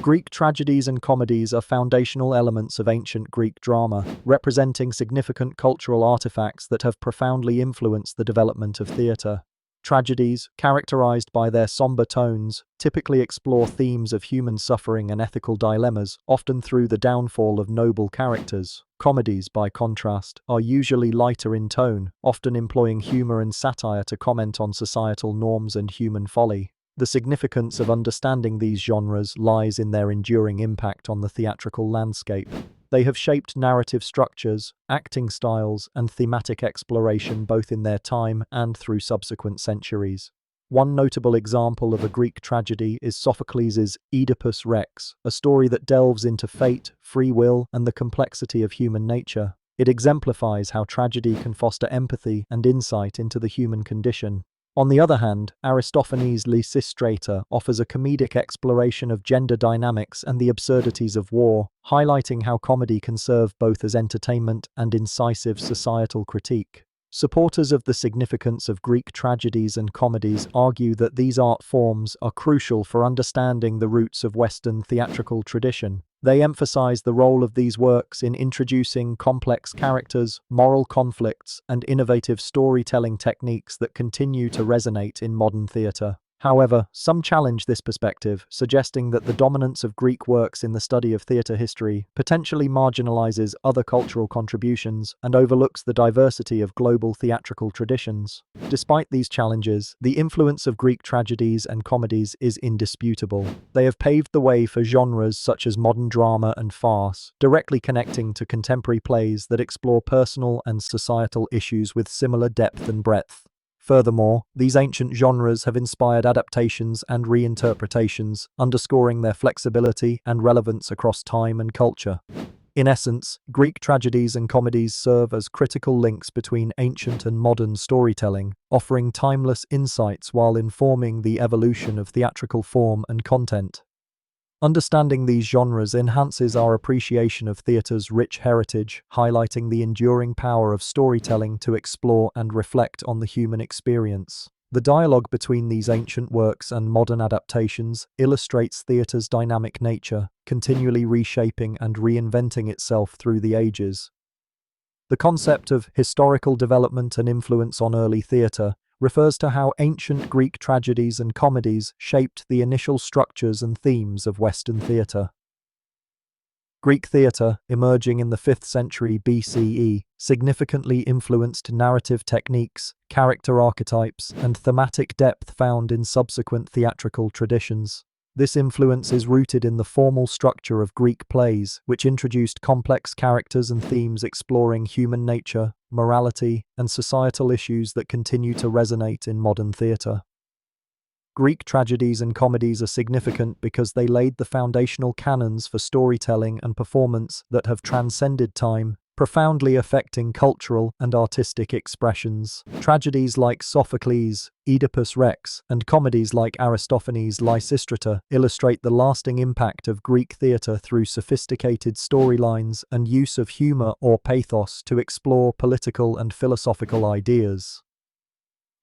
Greek tragedies and comedies are foundational elements of ancient Greek drama, representing significant cultural artifacts that have profoundly influenced the development of theatre. Tragedies, characterized by their somber tones, typically explore themes of human suffering and ethical dilemmas, often through the downfall of noble characters. Comedies, by contrast, are usually lighter in tone, often employing humor and satire to comment on societal norms and human folly. The significance of understanding these genres lies in their enduring impact on the theatrical landscape. They have shaped narrative structures, acting styles, and thematic exploration both in their time and through subsequent centuries. One notable example of a Greek tragedy is Sophocles' Oedipus Rex, a story that delves into fate, free will, and the complexity of human nature. It exemplifies how tragedy can foster empathy and insight into the human condition. On the other hand, Aristophanes' Lysistrata offers a comedic exploration of gender dynamics and the absurdities of war, highlighting how comedy can serve both as entertainment and incisive societal critique. Supporters of the significance of Greek tragedies and comedies argue that these art forms are crucial for understanding the roots of Western theatrical tradition. They emphasize the role of these works in introducing complex characters, moral conflicts, and innovative storytelling techniques that continue to resonate in modern theatre. However, some challenge this perspective, suggesting that the dominance of Greek works in the study of theatre history potentially marginalizes other cultural contributions and overlooks the diversity of global theatrical traditions. Despite these challenges, the influence of Greek tragedies and comedies is indisputable. They have paved the way for genres such as modern drama and farce, directly connecting to contemporary plays that explore personal and societal issues with similar depth and breadth. Furthermore, these ancient genres have inspired adaptations and reinterpretations, underscoring their flexibility and relevance across time and culture. In essence, Greek tragedies and comedies serve as critical links between ancient and modern storytelling, offering timeless insights while informing the evolution of theatrical form and content. Understanding these genres enhances our appreciation of theatre's rich heritage, highlighting the enduring power of storytelling to explore and reflect on the human experience. The dialogue between these ancient works and modern adaptations illustrates theatre's dynamic nature, continually reshaping and reinventing itself through the ages. The concept of historical development and influence on early theatre refers to how ancient Greek tragedies and comedies shaped the initial structures and themes of Western theatre. Greek theatre, emerging in the 5th century BCE, significantly influenced narrative techniques, character archetypes, and thematic depth found in subsequent theatrical traditions. This influence is rooted in the formal structure of Greek plays, which introduced complex characters and themes exploring human nature, morality, and societal issues that continue to resonate in modern theatre. Greek tragedies and comedies are significant because they laid the foundational canons for storytelling and performance that have transcended time, profoundly affecting cultural and artistic expressions. Tragedies like Sophocles' Oedipus Rex and comedies like Aristophanes' Lysistrata illustrate the lasting impact of Greek theatre through sophisticated storylines and use of humor or pathos to explore political and philosophical ideas.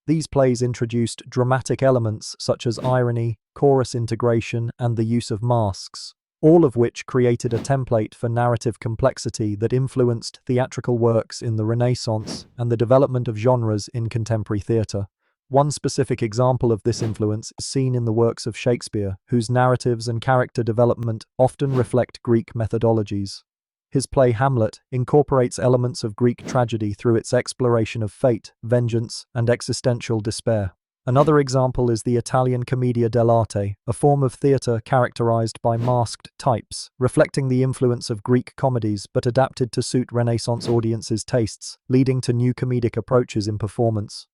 These plays introduced dramatic elements such as irony, chorus integration, and the use of masks, all of which created a template for narrative complexity that influenced theatrical works in the Renaissance and the development of genres in contemporary theatre. One specific example of this influence is seen in the works of Shakespeare, whose narratives and character development often reflect Greek methodologies. His play Hamlet incorporates elements of Greek tragedy through its exploration of fate, vengeance, and existential despair. Another example is the Italian commedia dell'arte, a form of theatre characterized by masked types, reflecting the influence of Greek comedies but adapted to suit Renaissance audiences' tastes, leading to new comedic approaches in performance.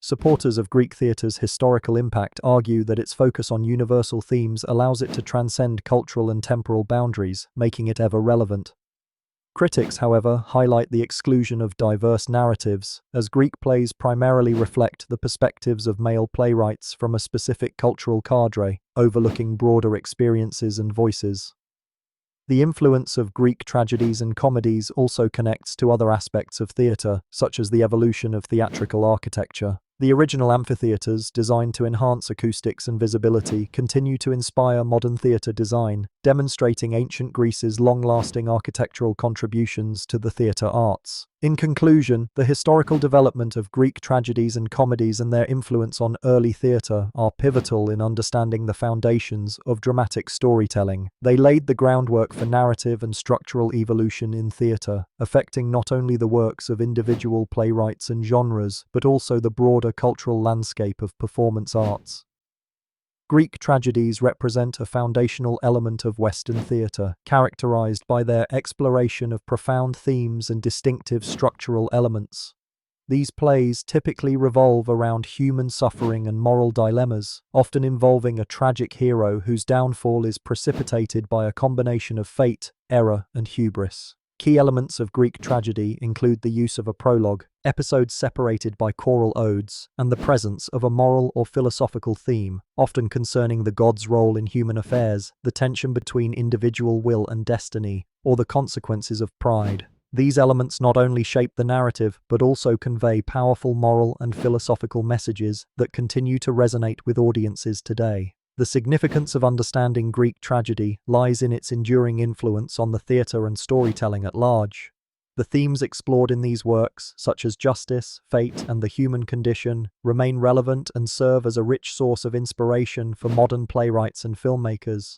Supporters of Greek theatre's historical impact argue that its focus on universal themes allows it to transcend cultural and temporal boundaries, making it ever relevant. Critics, however, highlight the exclusion of diverse narratives, as Greek plays primarily reflect the perspectives of male playwrights from a specific cultural cadre, overlooking broader experiences and voices. The influence of Greek tragedies and comedies also connects to other aspects of theatre, such as the evolution of theatrical architecture. The original amphitheaters, designed to enhance acoustics and visibility, continue to inspire modern theatre design, demonstrating ancient Greece's long-lasting architectural contributions to the theatre arts. In conclusion, the historical development of Greek tragedies and comedies and their influence on early theatre are pivotal in understanding the foundations of dramatic storytelling. They laid the groundwork for narrative and structural evolution in theatre, affecting not only the works of individual playwrights and genres, but also the broader cultural landscape of performance arts. Greek tragedies represent a foundational element of Western theatre, characterized by their exploration of profound themes and distinctive structural elements. These plays typically revolve around human suffering and moral dilemmas, often involving a tragic hero whose downfall is precipitated by a combination of fate, error, and hubris. Key elements of Greek tragedy include the use of a prologue, episodes separated by choral odes, and the presence of a moral or philosophical theme, often concerning the god's role in human affairs, the tension between individual will and destiny, or the consequences of pride. These elements not only shape the narrative, but also convey powerful moral and philosophical messages that continue to resonate with audiences today. The significance of understanding Greek tragedy lies in its enduring influence on the theatre and storytelling at large. The themes explored in these works, such as justice, fate, and the human condition, remain relevant and serve as a rich source of inspiration for modern playwrights and filmmakers.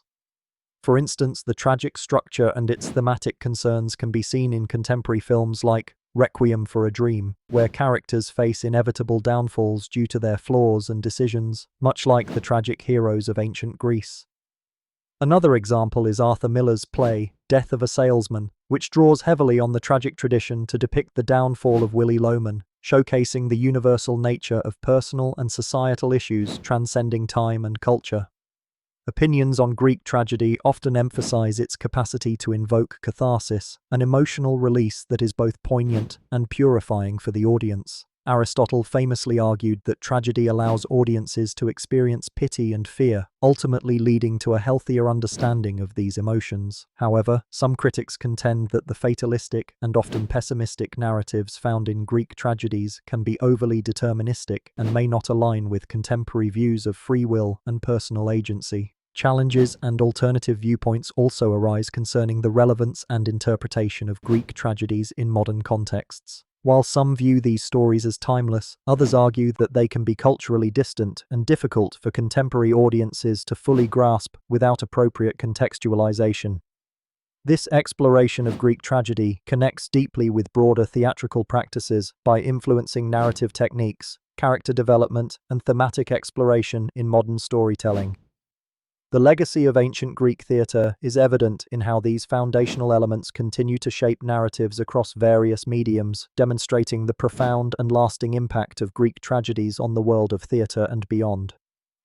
For instance, the tragic structure and its thematic concerns can be seen in contemporary films like Requiem for a Dream, where characters face inevitable downfalls due to their flaws and decisions, much like the tragic heroes of ancient Greece. Another example is Arthur Miller's play, Death of a Salesman, which draws heavily on the tragic tradition to depict the downfall of Willy Loman, showcasing the universal nature of personal and societal issues transcending time and culture. Opinions on Greek tragedy often emphasize its capacity to invoke catharsis, an emotional release that is both poignant and purifying for the audience. Aristotle famously argued that tragedy allows audiences to experience pity and fear, ultimately leading to a healthier understanding of these emotions. However, some critics contend that the fatalistic and often pessimistic narratives found in Greek tragedies can be overly deterministic and may not align with contemporary views of free will and personal agency. Challenges and alternative viewpoints also arise concerning the relevance and interpretation of Greek tragedies in modern contexts. While some view these stories as timeless, others argue that they can be culturally distant and difficult for contemporary audiences to fully grasp without appropriate contextualization. This exploration of Greek tragedy connects deeply with broader theatrical practices by influencing narrative techniques, character development, and thematic exploration in modern storytelling. The legacy of ancient Greek theatre is evident in how these foundational elements continue to shape narratives across various mediums, demonstrating the profound and lasting impact of Greek tragedies on the world of theatre and beyond.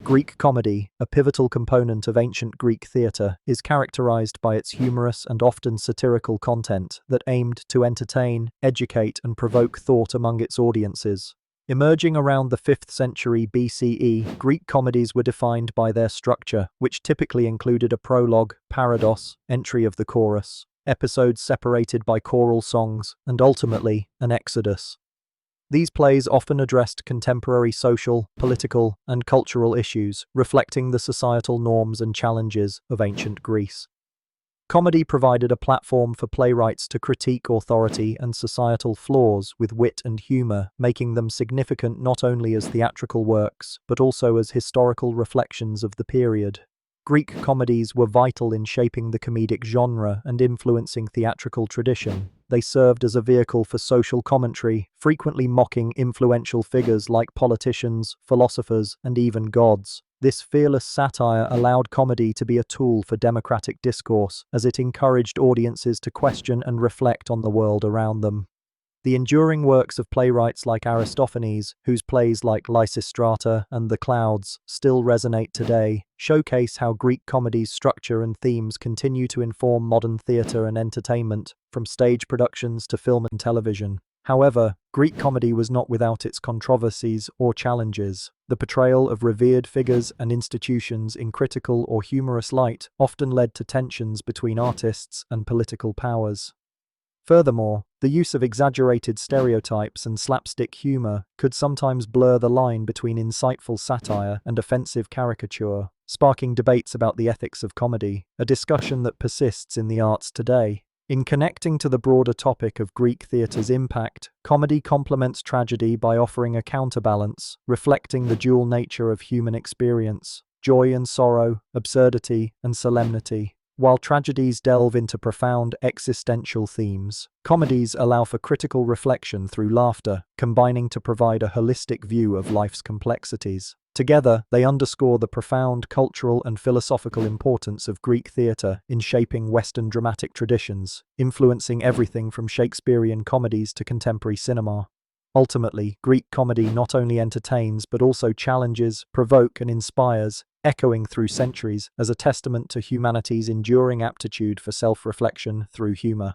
Greek comedy, a pivotal component of ancient Greek theatre, is characterized by its humorous and often satirical content that aimed to entertain, educate, and provoke thought among its audiences. Emerging around the 5th century BCE, Greek comedies were defined by their structure, which typically included a prologue, parados, entry of the chorus, episodes separated by choral songs, and ultimately, an exodus. These plays often addressed contemporary social, political, and cultural issues, reflecting the societal norms and challenges of ancient Greece. Comedy provided a platform for playwrights to critique authority and societal flaws with wit and humor, making them significant not only as theatrical works, but also as historical reflections of the period. Greek comedies were vital in shaping the comedic genre and influencing theatrical tradition. They served as a vehicle for social commentary, frequently mocking influential figures like politicians, philosophers, and even gods. This fearless satire allowed comedy to be a tool for democratic discourse, as it encouraged audiences to question and reflect on the world around them. The enduring works of playwrights like Aristophanes, whose plays like Lysistrata and The Clouds still resonate today, showcase how Greek comedy's structure and themes continue to inform modern theatre and entertainment, from stage productions to film and television. However, Greek comedy was not without its controversies or challenges. The portrayal of revered figures and institutions in critical or humorous light often led to tensions between artists and political powers. Furthermore, the use of exaggerated stereotypes and slapstick humor could sometimes blur the line between insightful satire and offensive caricature, sparking debates about the ethics of comedy, a discussion that persists in the arts today. In connecting to the broader topic of Greek theatre's impact, comedy complements tragedy by offering a counterbalance, reflecting the dual nature of human experience, joy and sorrow, absurdity and solemnity. While tragedies delve into profound existential themes, comedies allow for critical reflection through laughter, combining to provide a holistic view of life's complexities. Together, they underscore the profound cultural and philosophical importance of Greek theatre in shaping Western dramatic traditions, influencing everything from Shakespearean comedies to contemporary cinema. Ultimately, Greek comedy not only entertains but also challenges, provokes, and inspires, echoing through centuries as a testament to humanity's enduring aptitude for self-reflection through humor.